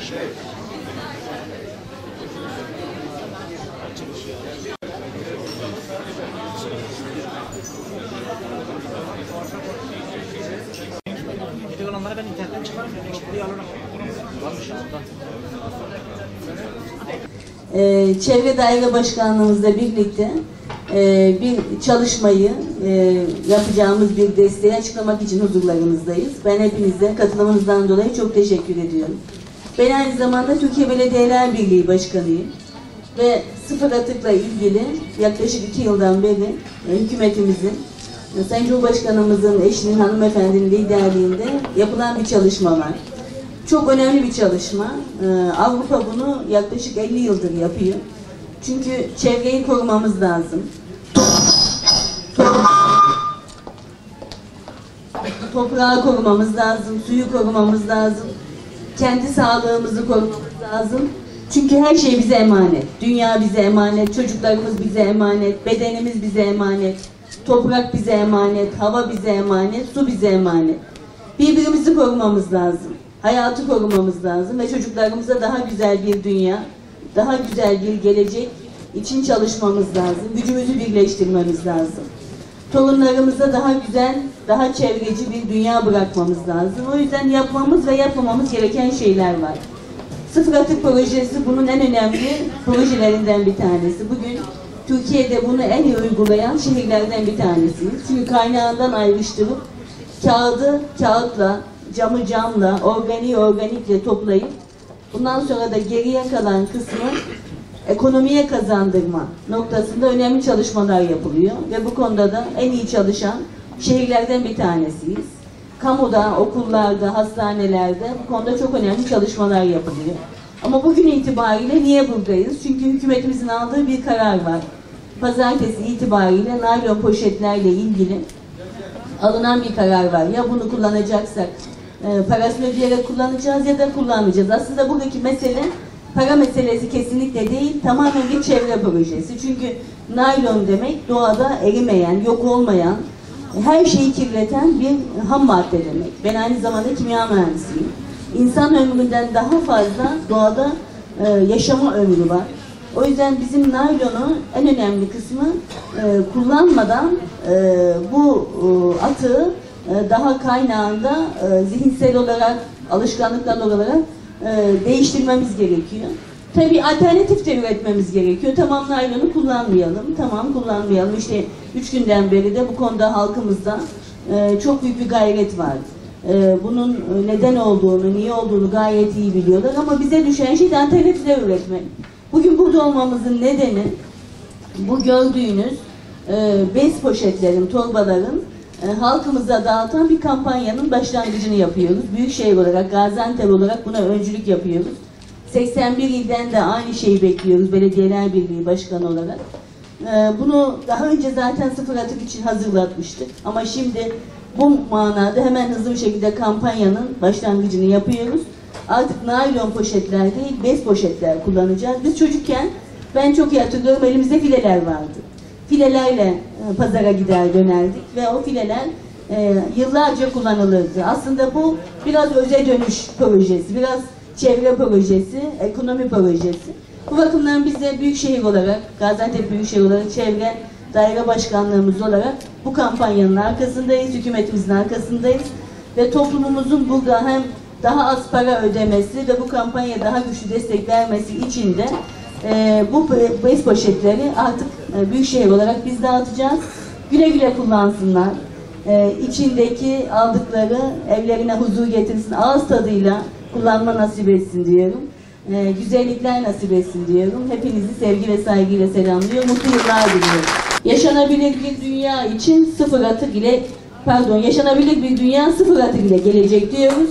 Onları ben internetten çıkarım. Çevre Daire Başkanlığımızla birlikte bir çalışmayı yapacağımız bir desteği açıklamak için huzurlarınızdayız. Ben hepinize katılımınızdan dolayı çok teşekkür ediyorum. Ben aynı zamanda Türkiye Belediyeler Birliği Başkanıyım ve sıfır atıkla ilgili yaklaşık 2 yıldan beri hükümetimizin, Sayın Cumhurbaşkanımızın eşinin, hanımefendinin liderliğinde yapılan bir çalışma var. Çok önemli bir çalışma. Avrupa bunu yaklaşık 50 yıldır yapıyor. Çünkü çevreyi korumamız lazım. Toprağı korumamız lazım, suyu korumamız lazım. Kendi sağlığımızı korumamız lazım. Çünkü her şey bize emanet. Dünya bize emanet, çocuklarımız bize emanet, bedenimiz bize emanet, toprak bize emanet, hava bize emanet, su bize emanet. Birbirimizi korumamız lazım. Hayatı korumamız lazım ve çocuklarımıza daha güzel bir dünya, daha güzel bir gelecek için çalışmamız lazım. Gücümüzü birleştirmemiz lazım. Torunlarımıza daha güzel, daha çevreci bir dünya bırakmamız lazım. O yüzden yapmamız ve yapmamamız gereken şeyler var. Sıfır atık projesi bunun en önemli projelerinden bir tanesi. Bugün Türkiye'de bunu en iyi uygulayan şehirlerden bir tanesiyiz. Çünkü kaynağından ayrıştırıp kağıdı kağıtla, camı camla, organiği organikle toplayıp bundan sonra da geriye kalan kısmı ekonomiye kazandırma noktasında önemli çalışmalar yapılıyor ve bu konuda da en iyi çalışan şehirlerden bir tanesiyiz. Kamuda, okullarda, hastanelerde bu konuda çok önemli çalışmalar yapılıyor. Ama bugün itibariyle niye buradayız? Çünkü hükümetimizin aldığı bir karar var. Pazartesi itibariyle naylon poşetlerle ilgili alınan bir karar var. Ya bunu kullanacaksak parasını ödeyerek kullanacağız ya da kullanmayacağız. Aslında buradaki mesele para meselesi kesinlikle değil, tamamen bir çevre projesi. Çünkü naylon demek doğada erimeyen, yok olmayan, her şeyi kirleten bir ham madde demek. Ben aynı zamanda kimya mühendisiyim. İnsan ömründen daha fazla doğada yaşama ömrü var. O yüzden bizim naylonu en önemli kısmı kullanmadan bu atığı daha kaynağında zihinsel olarak, alışkanlıklar olarak değiştirmemiz gerekiyor. Tabii alternatif de üretmemiz gerekiyor. Tamam naylonu kullanmayalım, tamam kullanmayalım. İşte 3 günden beri de bu konuda halkımızda çok büyük bir gayret var. Bunun neden olduğunu, niye olduğunu gayet iyi biliyorlar ama bize düşen şey de alternatifler üretmek. Bugün burada olmamızın nedeni bu gördüğünüz bez poşetlerin, torbaların halkımıza dağıtan bir kampanyanın başlangıcını yapıyoruz. Büyükşehir olarak, Gaziantep olarak buna öncülük yapıyoruz. 81 ilden de aynı şeyi bekliyoruz Belediyeler Birliği Başkanı olarak. Bunu daha önce zaten sıfır atık için hazırlatmıştık. Ama şimdi bu manada hemen hızlı bir şekilde kampanyanın başlangıcını yapıyoruz. Artık naylon poşetler değil, bez poşetler kullanacağız. Biz çocukken, ben çok iyi hatırlıyorum, elimizde fileler vardı. Filelerle pazara gider dönerdik ve o fileler yıllarca kullanılırdı. Aslında bu biraz öze dönüş projesi, biraz çevre projesi, ekonomi projesi. Bu bakımdan biz de Büyükşehir olarak, Gaziantep Büyükşehir olarak, Çevre Daire Başkanlığımız olarak bu kampanyanın arkasındayız, hükümetimizin arkasındayız. Ve toplumumuzun burada hem daha az para ödemesi ve bu kampanyaya daha güçlü destek vermesi için de bu bez poşetleri artık Büyükşehir olarak biz dağıtacağız. Güle güle kullansınlar. İçindeki aldıkları evlerine huzur getirsin, ağız tadıyla kullanma nasip etsin diyorum. Güzellikler nasip etsin diyorum. Hepinizi sevgi ve saygıyla selamlıyorum. Mutlu yıllar diliyorum. Yaşanabilir bir dünya için sıfır atık ile, yaşanabilir bir dünya sıfır atık ile gelecek diyoruz.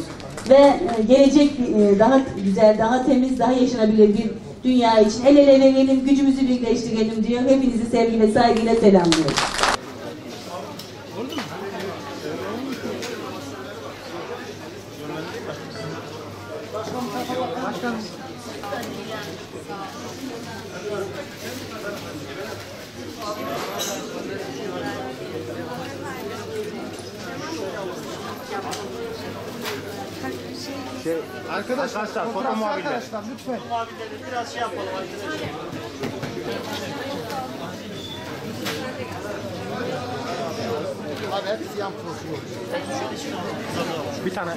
Ve gelecek daha güzel, daha temiz, daha yaşanabilir bir dünya için el ele verelim, gücümüzü birleştirelim diyor. Hepinizi sevgi ve saygıyla selamlıyorum. Başkanım. Arkadaşlar foto muhabirleri. Arkadaşlar lütfen. Muhabirleri biraz şey yapalım arkadaşlar. Abi hepsi yan profil olmuş. Bir tane.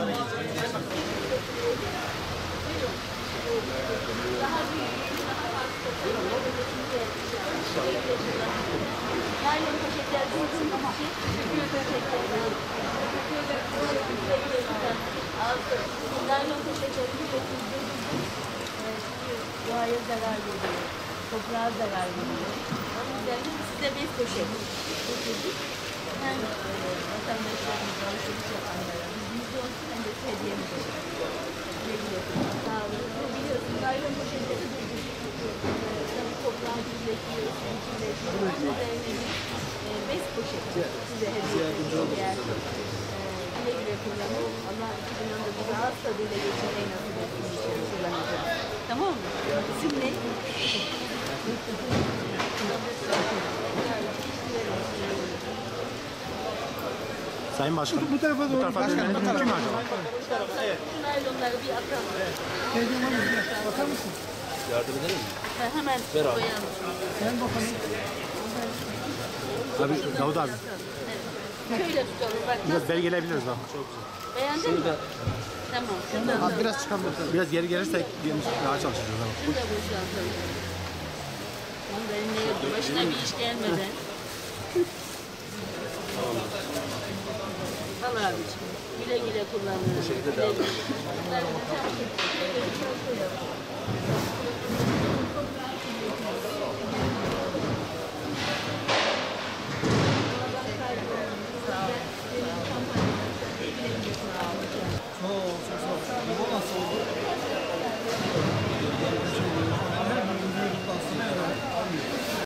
Naylon poşetler bizim için büyük poşetler. Naylon poşetleri doğaya zarar veriyor, toprağa zarar veriyor. Onun üzerine size 5 poşet getirdik. Hem vatandaşlarımıza alışveriş yapanlara bizde olsun hem de hediyemiz olsun. Sağ olun. Biliyorsunuz naylon poşetleri tabii toprağı kirletiyor, kirletiyor. Onun üzerine bir 5 poşet size hediye ediyoruz. Güle güle kullanın. Allah 2019'u ağız tadıyla geçirmeyi nasip etsin. Kullanacağız. Tamam mı? İsim ne? Sayın Başkanım. Bu tarafa doğru. Bu tarafa Başkanım, dönmemiz mümkün mü acaba? Naylonları bir atalım. Bakar mısın? Hemen koyalım. Sen bakalım. Abi Davut abi. Şöyle tutalım. Bak Biraz nasıl? beri gelebiliriz bak. Çok güzel. Beğendin mi? Tamam. Şuradan Abi biraz çıkabiliriz. Biraz geri gelirsek daha çalışacağız ama. Şurada boşaltalım. Onu da eline yapın. Başına bir iş gelmeden. Al abiciğim. Güle güle kullanın. Güle güle. Bunları